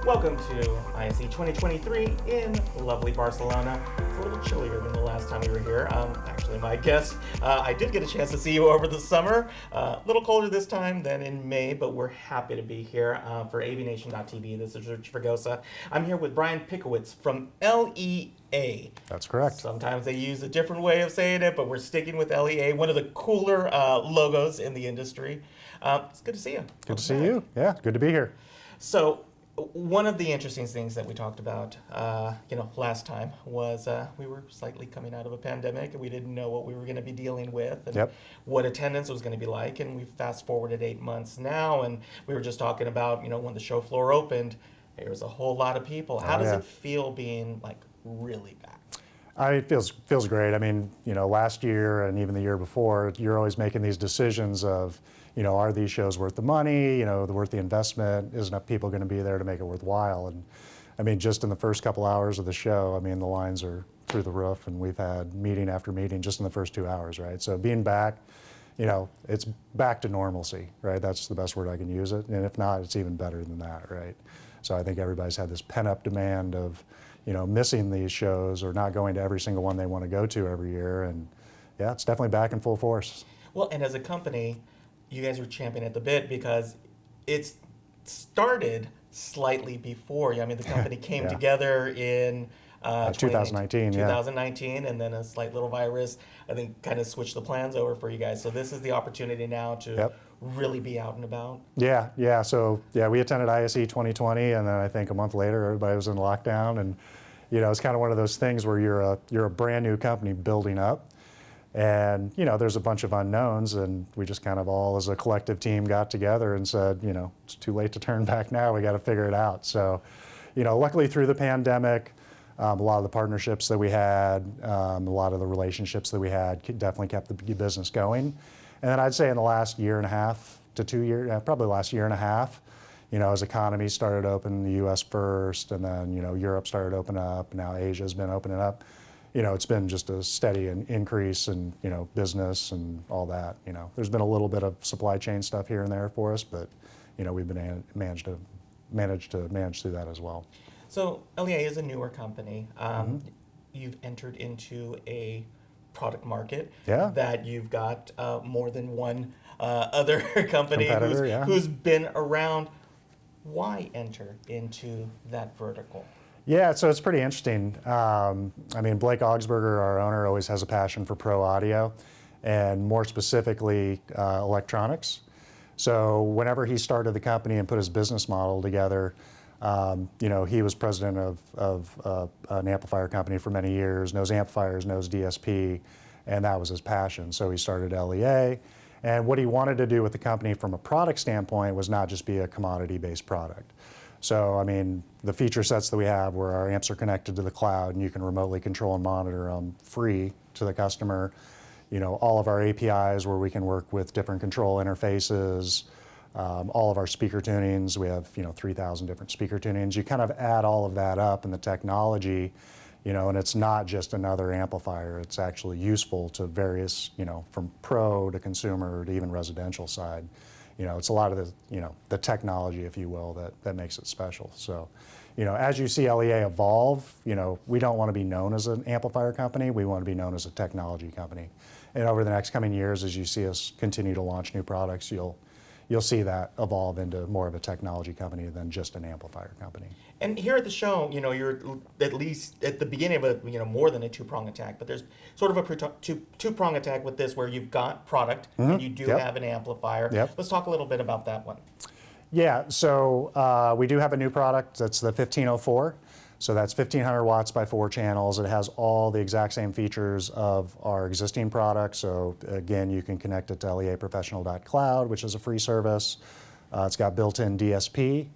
Welcome to ISE 2023 in lovely Barcelona. It's a little chillier than the last time we were here. Actually, my guess, I did get a chance to see you over the summer. A little colder this time than in May, but we're happy to be here for AVNation.tv. This is Rich Fregosa. I'm here with Brian Pickowitz from LEA. That's correct. Sometimes they use a different way of saying it, but we're sticking with LEA, one of the cooler logos in the industry. It's good to see you. Good to see you. Yeah, good to be here. So, one of the interesting things that we talked about, last time was we were slightly coming out of a pandemic and we didn't know what we were going to be dealing with and what attendance was going to be like. And we fast forwarded 8 months now, and we were just talking about, when the show floor opened, there was a whole lot of people. How does it feel being like really back? It feels great. I mean, last year and even the year before, you're always making these decisions of, are these shows worth the money? Worth the investment? Is enough people going to be there to make it worthwhile? And I mean, just in the first couple hours of the show, I mean, the lines are through the roof, and we've had meeting after meeting just in the first 2 hours, right? So being back, it's back to normalcy, right? That's the best word I can use it. And if not, it's even better than that, right? So I think everybody's had this pent-up demand of, missing these shows or not going to every single one they want to go to every year. And yeah, it's definitely back in full force. Well, and as a company, you guys are champing at the bit because it's started slightly before. I mean, the company came together in 2019, and then a slight little virus, I think, kind of switched the plans over for you guys. So this is the opportunity now to really be out and about. Yeah. So we attended ISE 2020, and then I think a month later, everybody was in lockdown, and it's kind of one of those things where you're a brand new company building up. And, there's a bunch of unknowns, and we just kind of all as a collective team got together and said, it's too late to turn back now, we got to figure it out. So, luckily through the pandemic, a lot of the partnerships that we had, a lot of the relationships that we had definitely kept the business going. And then I'd say in the last year and a half to 2 years, probably the last year and a half, as economies started opening, the U.S. first, and then, Europe started opening up, now Asia's been opening up. It's been just a steady increase in, business and all that. There's been a little bit of supply chain stuff here and there for us, but, we've been managed to manage through that as well. So LEA is a newer company. You've entered into a product market that you've got more than one other company who's been around. Why enter into that vertical? Yeah, so it's pretty interesting. I mean, Blake Augsburger, our owner, always has a passion for pro audio, and more specifically, electronics. So whenever he started the company and put his business model together, he was president of an amplifier company for many years, knows amplifiers, knows DSP, and that was his passion. So he started LEA. And what he wanted to do with the company from a product standpoint was not just be a commodity-based product. So, I mean, the feature sets that we have where our amps are connected to the cloud and you can remotely control and monitor them free to the customer. All of our APIs where we can work with different control interfaces, all of our speaker tunings. We have, 3,000 different speaker tunings. You kind of add all of that up in the technology, and it's not just another amplifier. It's actually useful to various, from pro to consumer to even residential side. It's a lot of the technology, if you will, that makes it special. So, as you see LEA evolve, we don't want to be known as an amplifier company. We want to be known as a technology company. And over the next coming years, as you see us continue to launch new products, you'll see that evolve into more of a technology company than just an amplifier company. And here at the show, you're at least at the beginning of a, more than a two-prong attack, but there's sort of a two-prong attack with this where you've got product and you do have an amplifier. Let's talk a little bit about that one. Yeah, so we do have a new product. That's the 1504. So that's 1,500 watts by 4 channels. It has all the exact same features of our existing product. So again, you can connect it to leaprofessional.cloud, which is a free service. It's got built-in DSP.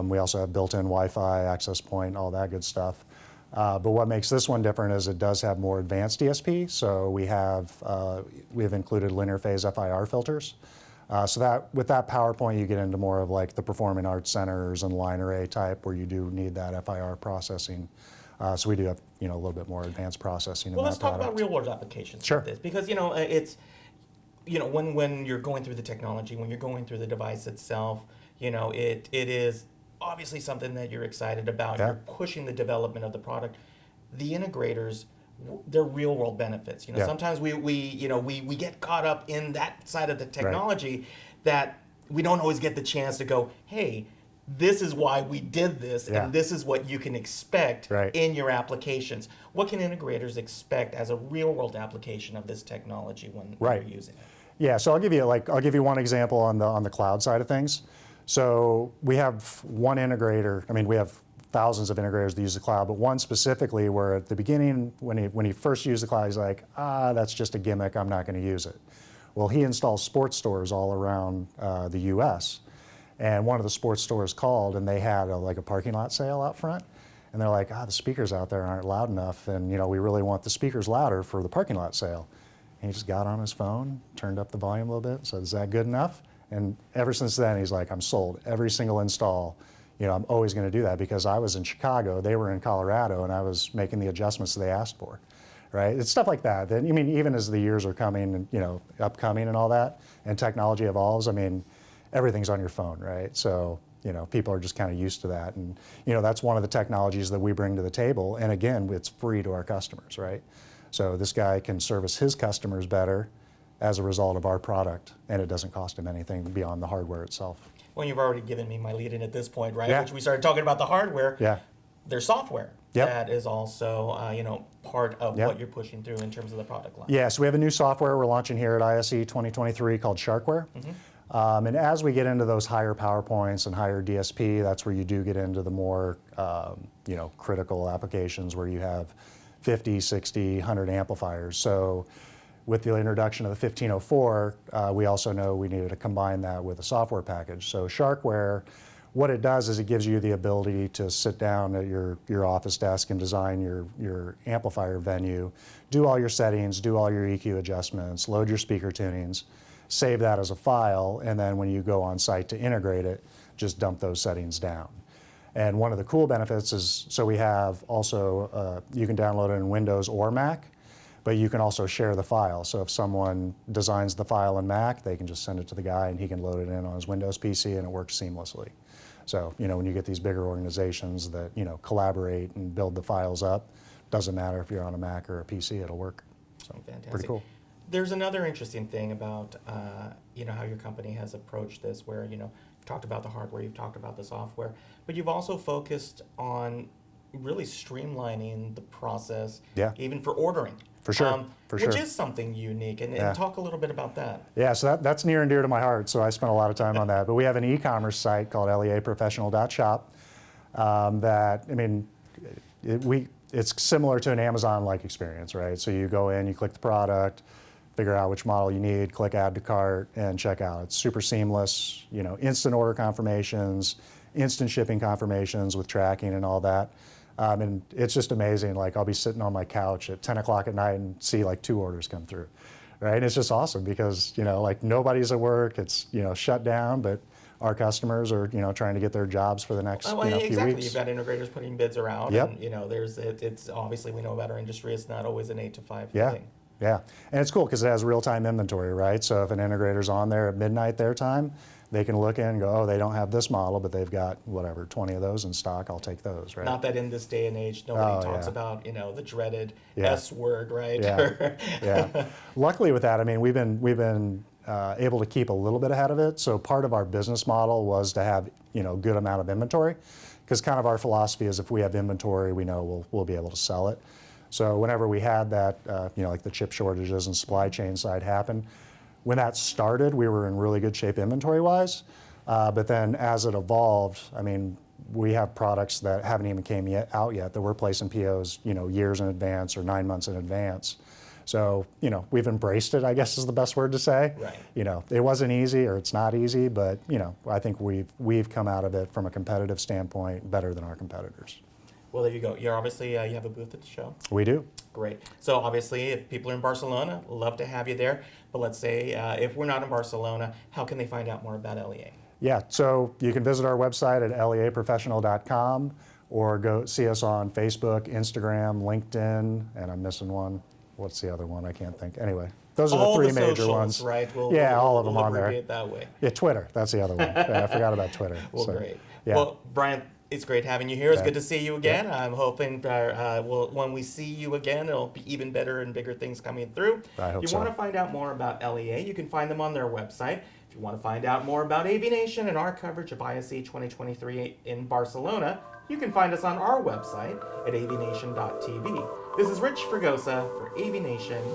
We also have built-in Wi-Fi, access point, all that good stuff. But what makes this one different is it does have more advanced DSP. So we have included linear phase FIR filters. So that with that PowerPoint, you get into more of like the performing arts centers and line array type where you do need that FIR processing. So we do have a little bit more advanced processing. Well, let's talk about real world applications. Sure. Of this because it's when you're going through the technology, when you're going through the device itself, it is obviously something that you're excited about. Yeah. You're pushing the development of the product. The integrators, they're real world benefits. Yeah. Sometimes we get caught up in that side of the technology that we don't always get the chance to go, hey, this is why we did this, and this is what you can expect in your applications. What can integrators expect as a real world application of this technology when you're using it? Yeah, so I'll give you one example on the cloud side of things. So we have one integrator. I mean, we have thousands of integrators that use the cloud, but one specifically where at the beginning, when he first used the cloud, he's like, that's just a gimmick, I'm not going to use it. Well, he installs sports stores all around the U.S., and one of the sports stores called, and they had a parking lot sale out front, and they're like, the speakers out there aren't loud enough, and we really want the speakers louder for the parking lot sale. And he just got on his phone, turned up the volume a little bit, said, is that good enough? And ever since then, he's like, I'm sold. Every single install, I'm always going to do that, because I was in Chicago, they were in Colorado, and I was making the adjustments they asked for, right? It's stuff like that. Then, even as the years are coming, and, upcoming and all that, and technology evolves, everything's on your phone, right? So, people are just kind of used to that. And, that's one of the technologies that we bring to the table. And again, it's free to our customers, right? So this guy can service his customers better as a result of our product, and it doesn't cost him anything beyond the hardware itself. Well, you've already given me my lead in at this point, right? Which we started talking about the hardware. Yeah. There's software that is also, part of what you're pushing through in terms of the product line. Yeah, so we have a new software we're launching here at ISE 2023 called Sharkware. And as we get into those higher power points and higher DSP, that's where you do get into the more, critical applications where you have 50, 60, 100 amplifiers. So with the introduction of the 1504, we also know we needed to combine that with a software package. So Sharkware, what it does is it gives you the ability to sit down at your office desk and design your amplifier venue, do all your settings, do all your EQ adjustments, load your speaker tunings, save that as a file, and then when you go on site to integrate it, just dump those settings down. And one of the cool benefits is, so we have also, you can download it in Windows or Mac, but you can also share the file. So if someone designs the file in Mac, they can just send it to the guy and he can load it in on his Windows PC and it works seamlessly. So, when you get these bigger organizations that, collaborate and build the files up, doesn't matter if you're on a Mac or a PC, it'll work. So fantastic. Pretty cool. There's another interesting thing about, how your company has approached this where, you've talked about the hardware, you've talked about the software, but you've also focused on really streamlining the process, even for ordering. For sure, which is something unique, and talk a little bit about that. Yeah, so that's near and dear to my heart, so I spent a lot of time on that. But we have an e-commerce site called leaprofessional.shop it's similar to an Amazon-like experience, right? So you go in, you click the product, figure out which model you need, click add to cart, and check out. It's super seamless, instant order confirmations, instant shipping confirmations with tracking and all that. And it's just amazing. Like, I'll be sitting on my couch at 10 o'clock at night and see 2 orders come through, right? And it's just awesome because, nobody's at work, it's, shut down, but our customers are, trying to get their jobs for the next few weeks. You've got integrators putting bids around, Yep. and, it's obviously, we know about our industry, it's not always an 8 to 5 thing. Yeah, and it's cool because it has real-time inventory, right? So if an integrator's on there at midnight their time, they can look in and go, they don't have this model, but they've got, 20 of those in stock, I'll take those, right? Not that in this day and age, nobody talks about, the dreaded S word, right? Yeah. Luckily with that, we've been able to keep a little bit ahead of it. So part of our business model was to have, good amount of inventory, because kind of our philosophy is if we have inventory, we know we'll be able to sell it. So whenever we had that, like the chip shortages and supply chain side happen, when that started, we were in really good shape inventory-wise. But then as it evolved, we have products that haven't even out yet that we're placing POs, years in advance or 9 months in advance. So, we've embraced it, I guess is the best word to say. Right. It wasn't easy, or it's not easy, but, I think we've come out of it from a competitive standpoint better than our competitors. Well, there you go. You're obviously, you have a booth at the show. We do. Great. So obviously, if people are in Barcelona, love to have you there. But let's say if we're not in Barcelona, how can they find out more about LEA? Yeah, so you can visit our website at leaprofessional.com or go see us on Facebook, Instagram, LinkedIn, and I'm missing one. What's the other one? I can't think. Anyway, those are all the three the major socials, ones. right? All of them we'll on there. abbreviate that way. Yeah, Twitter. That's the other one. I forgot about Twitter. Well, So, great. Yeah. Well, Brian, it's great having you here. It's Yeah. good to see you again. I'm hoping when we see you again, it'll be even better and bigger things coming through. I hope If you so. want to find out more about LEA, you can find them on their website. If you want to find out more about AVNation and our coverage of ISE 2023 in Barcelona, you can find us on our website at avnation.tv. This is Rich Fregosa for avnation.tv.